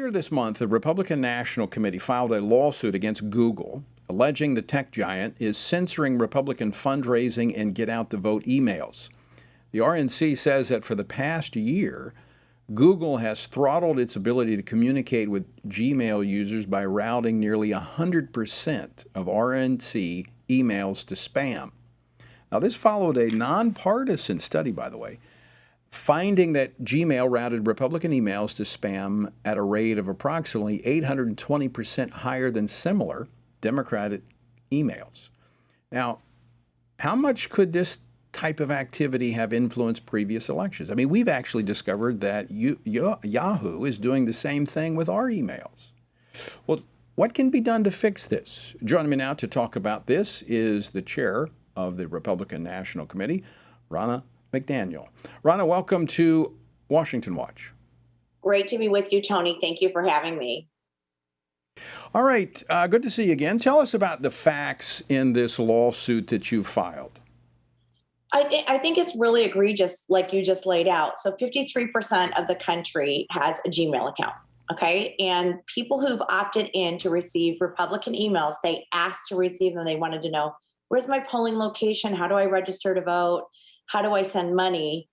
Earlier this month, the Republican National Committee filed a lawsuit against Google, alleging the tech giant is censoring Republican fundraising and get-out-the-vote emails. The RNC says that for the past year, Google has throttled its ability to communicate with Gmail users by routing nearly 100% of RNC emails to spam. Now, this followed a nonpartisan study, by the way, finding that Gmail routed Republican emails to spam at a rate of approximately 820% higher than similar Democratic emails. Now, how much could this type of activity have influenced previous elections? I mean, we've actually discovered that Yahoo is doing the same thing with our emails. Well, what can be done to fix this? Joining me now to talk about this is the chair of the Republican National Committee, Ronna McDaniel. Ronna, welcome to Washington Watch. Great to be with you, Tony. Thank you for having me. All right, good to see you again. Tell us about the facts in this lawsuit that you filed. I think it's really egregious, like you just laid out. So 53% of the country has a Gmail account, okay? And people who've opted in to receive Republican emails, they asked to receive them. They wanted to know, where's my polling location? How do I register to vote? How do I send money?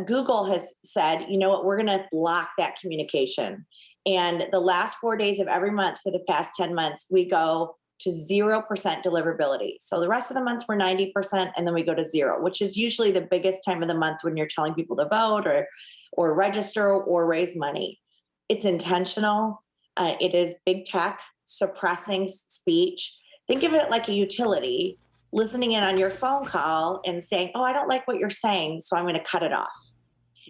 Google has said, you know what, we're going to block that communication. And the last 4 days of every month for the past 10 months, we go to 0% deliverability. So the rest of the month we're 90%, and then we go to 0, which is usually the biggest time of the month when you're telling people to vote or register or raise money. It's intentional. It is big tech suppressing speech. Think of it like a utility, listening in on your phone call and saying, oh, I don't like what you're saying, so I'm going to cut it off.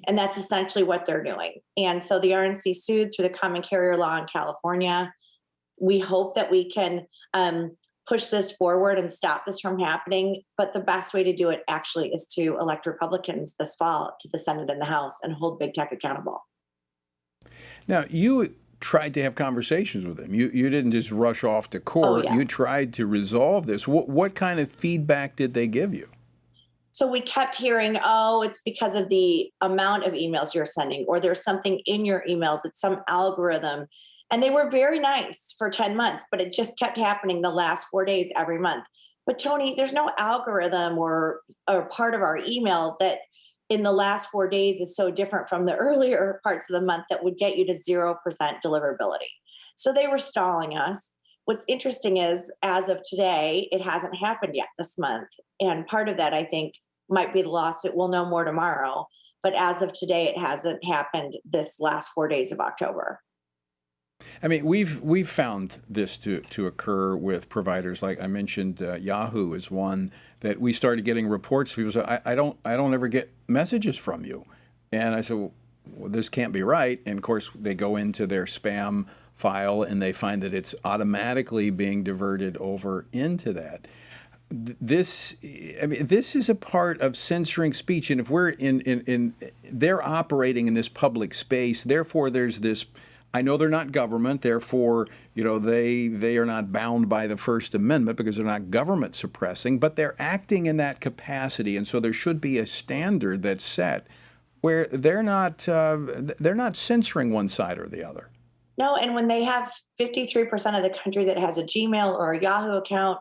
And that's essentially what they're doing. And so the RNC sued through the common carrier law in California. We hope that we can push this forward and stop this from happening. But the best way to do it actually is to elect Republicans this fall to the Senate and the House and hold big tech accountable. Now, you tried to have conversations with them. You didn't just rush off to court. Oh, yes. You tried to resolve this. What kind of feedback did they give you? So we kept hearing, oh, it's because of the amount of emails you're sending, or there's something in your emails. It's some algorithm. And they were very nice for 10 months, but it just kept happening the last 4 days every month. But Tony, there's no algorithm or part of our email that in the last 4 days is so different from the earlier parts of the month that would get you to 0% deliverability. So they were stalling us. What's interesting is, as of today, it hasn't happened yet this month. And part of that, I think, might be the lawsuit. We'll know more tomorrow. But as of today, it hasn't happened this last 4 days of October. I mean, we've found this to occur with providers. Like I mentioned, Yahoo is one that we started getting reports. People say, I don't ever get messages from you. And I said, well, this can't be right. And of course, they go into their spam file and they find that it's automatically being diverted over into that. This is a part of censoring speech. And if we're they're operating in this public space, therefore there's this, I know they're not government, therefore, they are not bound by the First Amendment because they're not government suppressing, but they're acting in that capacity. And so there should be a standard that's set where they're not censoring one side or the other. No, and when they have 53% of the country that has a Gmail or a Yahoo account,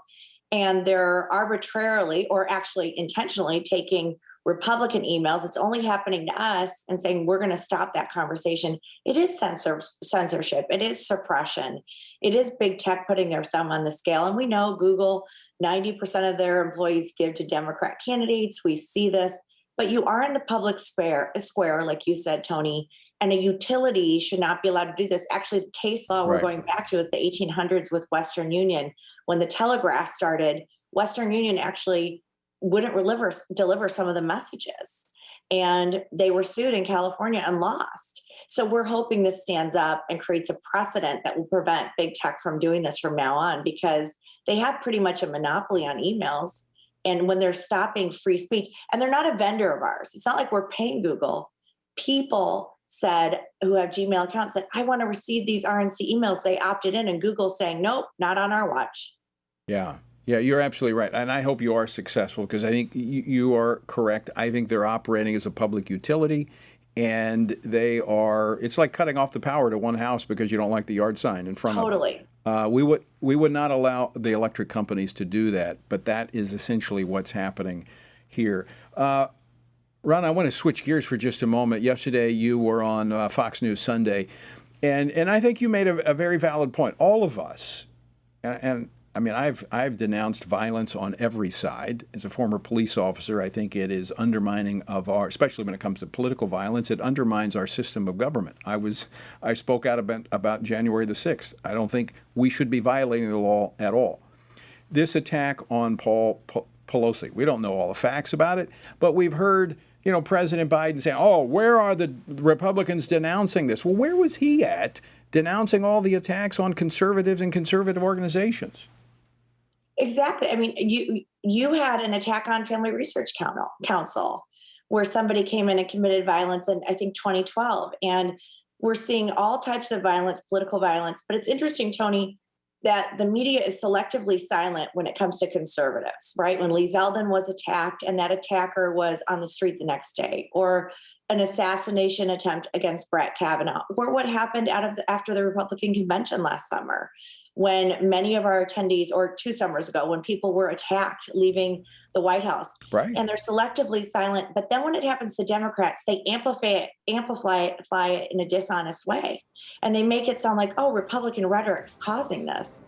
and they're arbitrarily or actually intentionally taking Republican emails, it's only happening to us, and saying we're going to stop that conversation. It is censorship. It is suppression. It is big tech putting their thumb on the scale. And we know Google, 90% of their employees give to Democrat candidates. We see this. But you are in the public square, like you said, Tony, and a utility should not be allowed to do this. Actually, the case law we're going back to is the 1800s with Western Union. When the telegraph started, Western Union actually wouldn't deliver some of the messages. And they were sued in California and lost. So we're hoping this stands up and creates a precedent that will prevent big tech from doing this from now on, because they have pretty much a monopoly on emails. And when they're stopping free speech, and they're not a vendor of ours, it's not like we're paying Google. People said, who have Gmail accounts, said, I want to receive these RNC emails. They opted in, and Google's saying, nope, not on our watch. Yeah, you're absolutely right. And I hope you are successful, because I think you are correct. I think they're operating as a public utility. and it's like cutting off the power to one house because you don't like the yard sign in front Totally. of it. We would not allow the electric companies to do that, but that is essentially what's happening here. Ron, I want to switch gears for just a moment. Yesterday, you were on Fox News Sunday, and I think you made a very valid point. All of us, and I mean, I've denounced violence on every side. As a former police officer, I think it is undermining of especially when it comes to political violence, it undermines our system of government. I spoke out about January the 6th. I don't think we should be violating the law at all. This attack on Paul Pelosi, we don't know all the facts about it, but we've heard, President Biden saying, "Oh, where are the Republicans denouncing this?" Well, where was he at denouncing all the attacks on conservatives and conservative organizations? Exactly. I mean, you had an attack on Family Research Council where somebody came in and committed violence in, I think, 2012. And we're seeing all types of violence, political violence. But it's interesting, Tony, that the media is selectively silent when it comes to conservatives, right? When Lee Zeldin was attacked and that attacker was on the street the next day, or an assassination attempt against Brett Kavanaugh, or what happened after the Republican convention last summer, when many of our attendees, or 2 summers ago, when people were attacked leaving the White House. Right. And they're selectively silent. But then when it happens to Democrats, they amplify it in a dishonest way. And they make it sound like, oh, Republican rhetoric's causing this.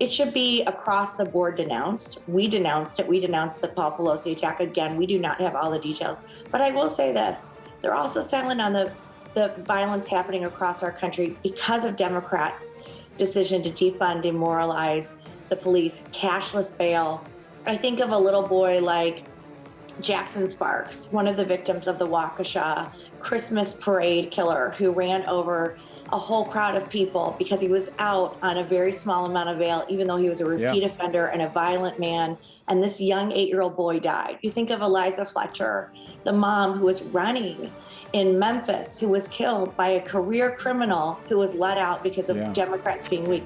It should be across the board denounced. We denounced it. We denounced the Paul Pelosi attack. Again, we do not have all the details. But I will say this. They're also silent on the violence happening across our country because of Democrats' decision to defund, demoralize the police, cashless bail. I think of a little boy like Jackson Sparks, one of the victims of the Waukesha Christmas parade killer who ran over a whole crowd of people because he was out on a very small amount of bail, even though he was a repeat offender and a violent man. And this young 8-year-old boy died. You think of Eliza Fletcher, the mom who was running in Memphis, who was killed by a career criminal who was let out because of Democrats being weak.